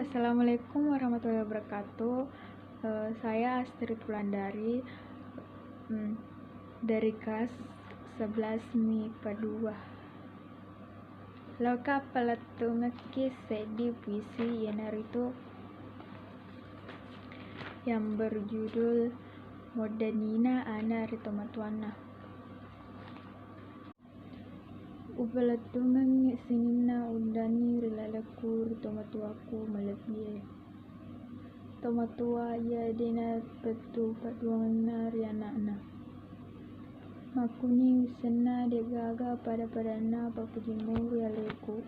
Assalamualaikum warahmatullahi wabarakatuh. Saya Astrid Wulandari dari kelas 11 MIPA 2. Loka palatu ngekis di puisi Yenaritu yang berjudul Modanina Ana Ritomatuana. Upalatungan sinina undani rilalaku ritomatuaku malabie. Tomatua ya dena petu paduangna rianana. Makuni usena de gaga pada padana papujimur aleku.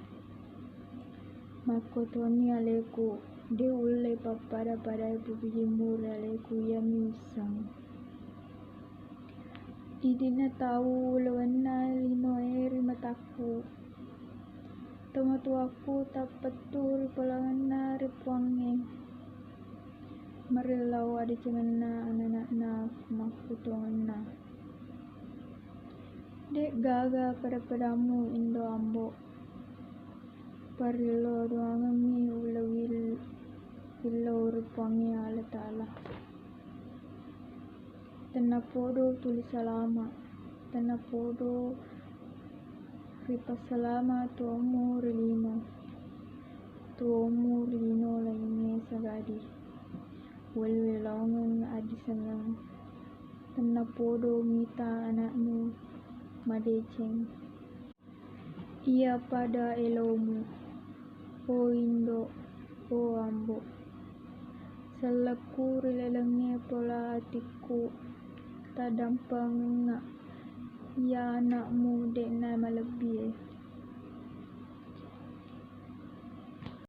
Makotoni aleku de ulle papada pada papujimur aleku yami usang. Didina tahu lawana lino eri mataku. Tomatuaku tak petur pelangana ripuange. Marilau adi cengena anak-anak maku tuangana. Dek gaga pada padamu indo ambo. Parilo doangami ulawil ilau ripuange ala ta'ala. Tanah podo tulis salama, tanah podo ripas salama tuamu rilino lainnya sagadi welwelongan adi sangang tanah podo mita anakmu madeceng ia pada elomu o indo o ambo salaku rilalangnya pola hatiku tadampang ya anakmu dekna malebie